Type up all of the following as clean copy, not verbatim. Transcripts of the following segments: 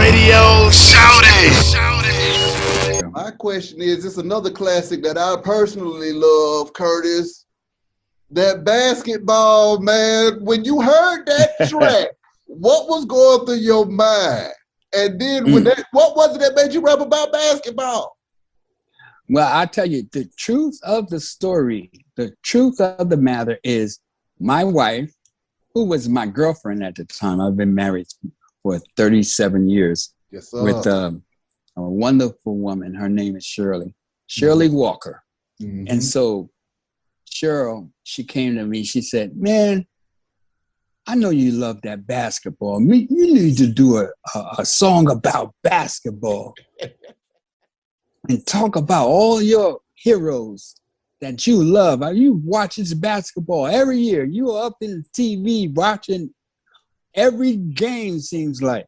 radio. Shout it. My question is, it's another classic that I personally love, Kurtis. That basketball, man. When you heard that track, what was going through your mind? And then what was it that made you rap about basketball? Well, I tell you, the truth of the story, the truth of the matter is my wife, who was my girlfriend at the time, I've been married for 37 years Yes, sir. with a wonderful woman. Her name is Shirley Walker. Mm-hmm. And so Cheryl, she came to me, she said, man, I know you love that basketball. You need to do a song about basketball and talk about all your heroes that you love. You watch this basketball every year. You are up in the TV watching every game, seems like.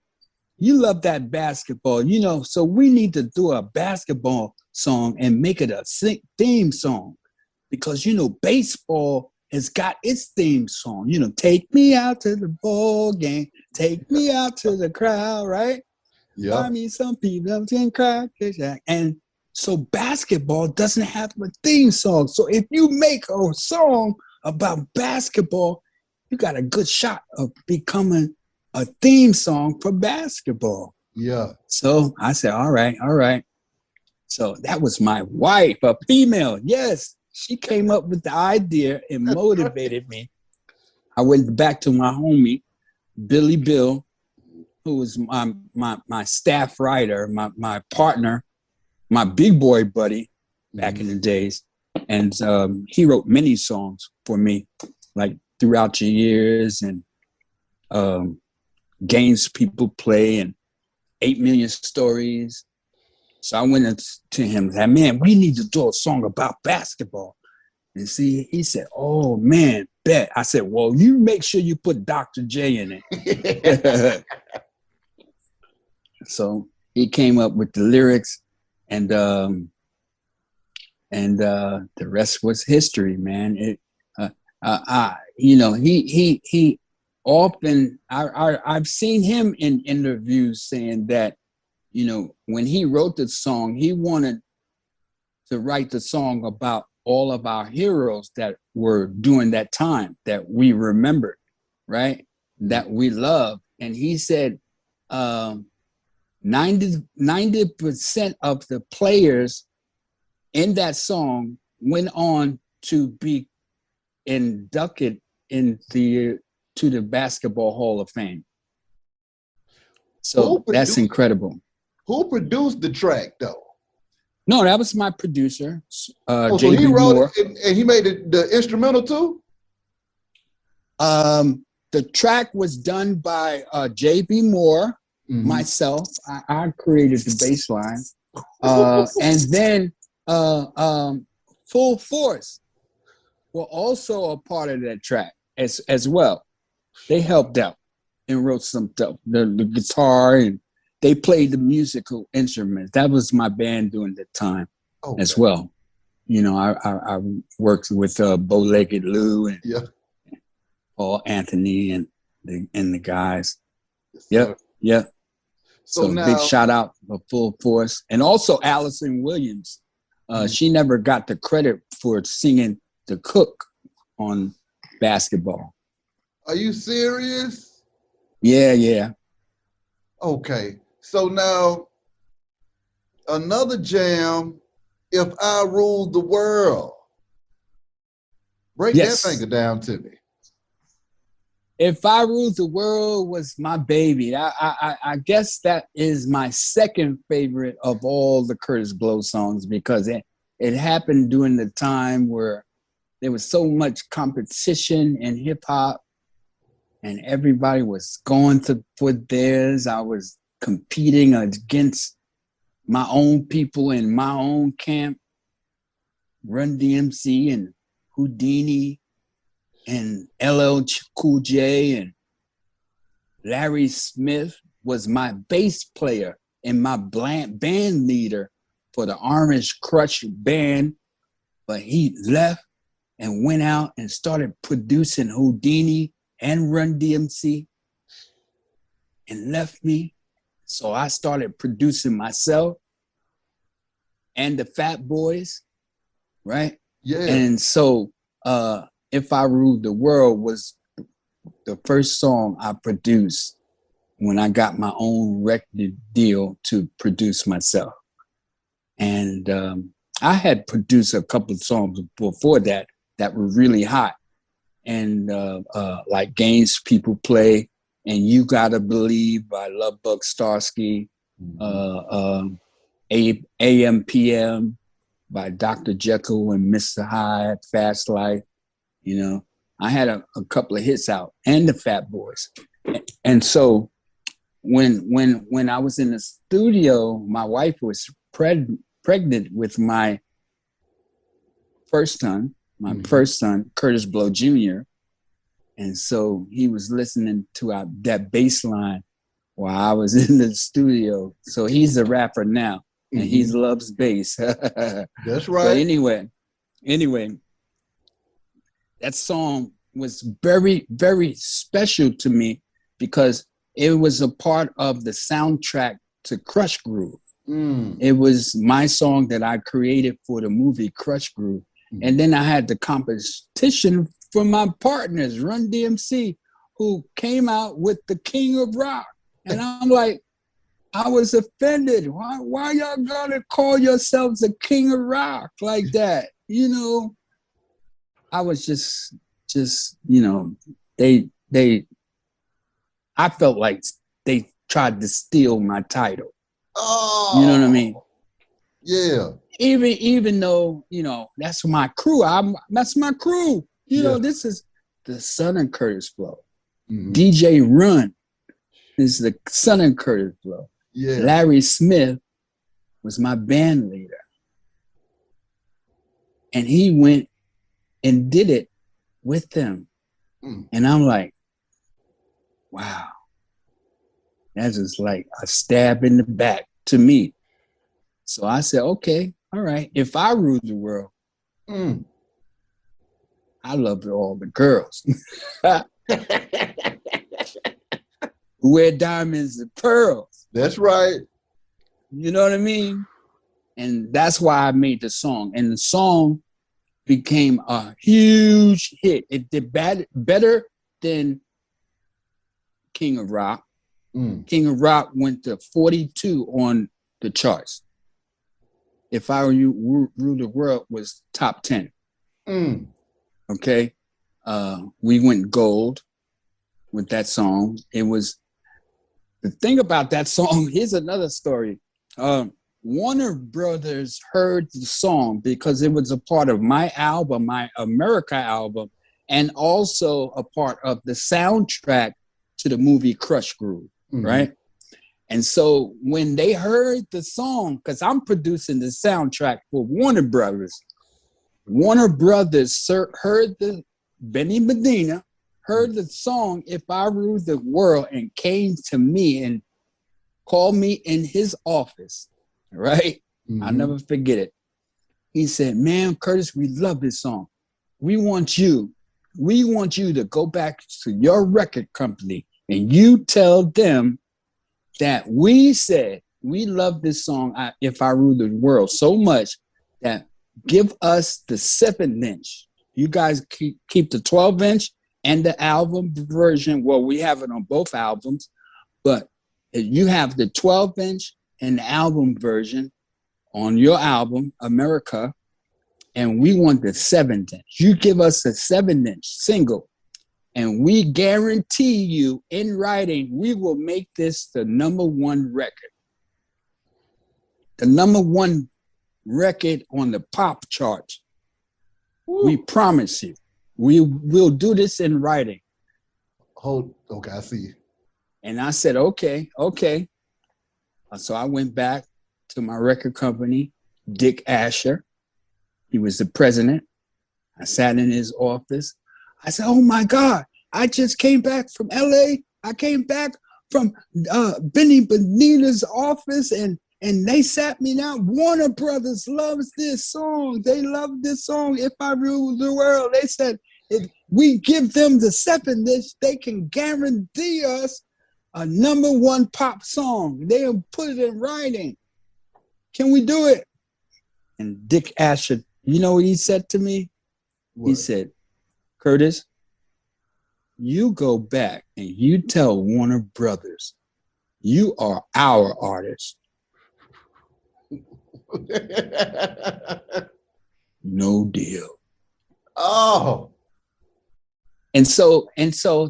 You love that basketball, so we need to do a basketball song and make it a theme song because, baseball has got its theme song, take me out to the ball game, take me out to the crowd, right? Yeah. I mean, some people can cry. And so basketball doesn't have a theme song. So if you make a song about basketball, you got a good shot of becoming a theme song for basketball. Yeah. So I said, all right. So that was my wife, a female. Yes. She came up with the idea and motivated me. I went back to my homie, Billy Bill, who was my staff writer, my partner, my big boy buddy back in the days. And he wrote many songs for me, like Throughout the Years and Games People Play and 8 Million Stories. So I went to him and said, man, we need to do a song about basketball. And see, he said, oh, man, bet. I said, well, you make sure you put Dr. J in it. So he came up with the lyrics and the rest was history, man. He often, I've seen him in interviews saying that, when he wrote the song, he wanted to write the song about all of our heroes that were during that time that we remembered, right? That we love. And he said 90% of the players in that song went on to be inducted to the Basketball Hall of Fame. So that's incredible. Who produced the track, though? No, that was my producer, so J.B. he wrote Moore. it and he made the instrumental too? The track was done by J.B. Moore, myself. I created the bass line. And then Full Force were also a part of that track as well. They helped out and wrote some stuff, the guitar, and they played the musical instruments. That was my band during that time as well. I worked with Bow-Legged Lou and Paul Anthony and the guys. Yep. So now, big shout out for Full Force. And also Allison Williams. She never got the credit for singing The Cook on basketball. Are you serious? Yeah. Okay. So now, another jam, If I Ruled the World. Break that finger down to me. If I Ruled the World was my baby. I guess that is my second favorite of all the Kurtis Blow songs because it happened during the time where there was so much competition in hip hop and everybody was going for theirs. I was competing against my own people in my own camp, Run DMC and Houdini and LL Cool J and Larry Smith was my bass player and my band leader for the Orange Crush band, but he left and went out and started producing Houdini and Run DMC and left me. So I started producing myself and the Fat Boys, right? Yeah. And so If I Ruled the World was the first song I produced when I got my own record deal to produce myself. And I had produced a couple of songs before that were really hot. And like Games People Play and You Gotta Believe by Lovebug Starsky, AMPM by Dr. Jekyll and Mr. Hyde, Fast Life. You know, I had a couple of hits out, and the Fat Boys. And so when I was in the studio, my wife was pregnant with my first son, Kurtis Blow Jr. And so he was listening to that bass line while I was in the studio. So he's a rapper now, and he loves bass. That's right. But anyway, that song was very, very special to me because it was a part of the soundtrack to Crush Groove. It was my song that I created for the movie Crush Groove. And then I had the competition from my partners, Run DMC, who came out with the King of Rock. And I'm like, I was offended. Why y'all gotta call yourselves the King of Rock like that? You know, I was just, you know, I felt like they tried to steal my title. Oh, you know what I mean? Yeah. Even though, you know, that's my crew. That's my crew. You know, this is the Southern Kurtis Blow. DJ Run is the Southern Kurtis Blow. Yeah. Larry Smith was my band leader. And he went and did it with them. And I'm like, wow. That's just like a stab in the back to me. So I said, okay, all right. If I ruled the world, I loved all the girls who wear diamonds and pearls. That's right. You know what I mean? And that's why I made the song. And the song became a huge hit. It did better than King of Rock. King of Rock went to 42 on the charts. If I Rule the World was top 10. Okay. We went gold with that song. It was the thing about that song. Here's another story. Warner Brothers heard the song because it was a part of my album, my America album, and also a part of the soundtrack to the movie Crush Groove, right? And so when they heard the song, because I'm producing the soundtrack for Warner Brothers heard Benny Medina heard the song If I Ruled the World and came to me and called me in his office, right? I'll never forget it. He said, man, Kurtis, we love this song. We want you to go back to your record company and you tell them that we said we love this song, If I Rule the World, so much that give us the 7-inch. You guys keep the 12-inch and the album version. Well, we have it on both albums, but you have the 12-inch and the album version on your album, America, and we want the 7-inch. You give us a 7-inch single, and we guarantee you in writing, we will make this the #1 record. The #1 record on the pop charts. We promise you. We'll do this in writing. Okay, I see. And I said, okay. So I went back to my record company, Dick Asher. He was the president. I sat in his office. I said, oh my God, I just came back from LA. I came back from Benny Benita's office and they sat me down. Warner Brothers loves this song. They love this song, If I Rule the World. They said, if we give them the 7-inch, they can guarantee us a #1 pop song. They'll put it in writing. Can we do it? And Dick Asher, you know what he said to me? What? He said, Kurtis, you go back and you tell Warner Brothers, you are our artist. No deal. Oh. And so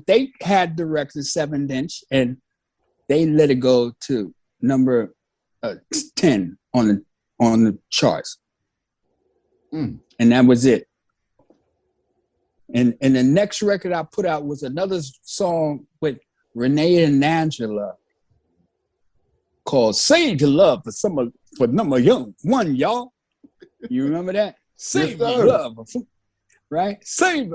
they had the record 7-inch and they let it go to number 10 on the charts. And that was it. And the next record I put out was another song with Renee and Angela called Save Your Love for #1, y'all. You remember that? Save your love. Right? Save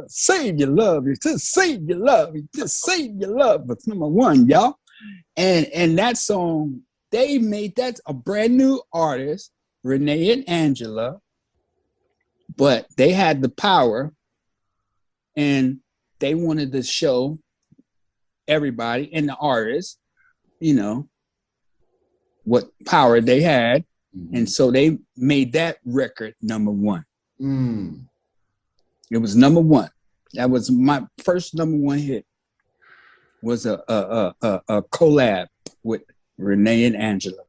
your love. Just save your love. Just save your love for #1, y'all. And that song, they made that a brand new artist, Renee and Angela, but they had the power and they wanted to show everybody and the artists, you know, what power they had. And so they made that record #1. It was #1. That was my first #1 hit. Was a collab with Renee and Angela.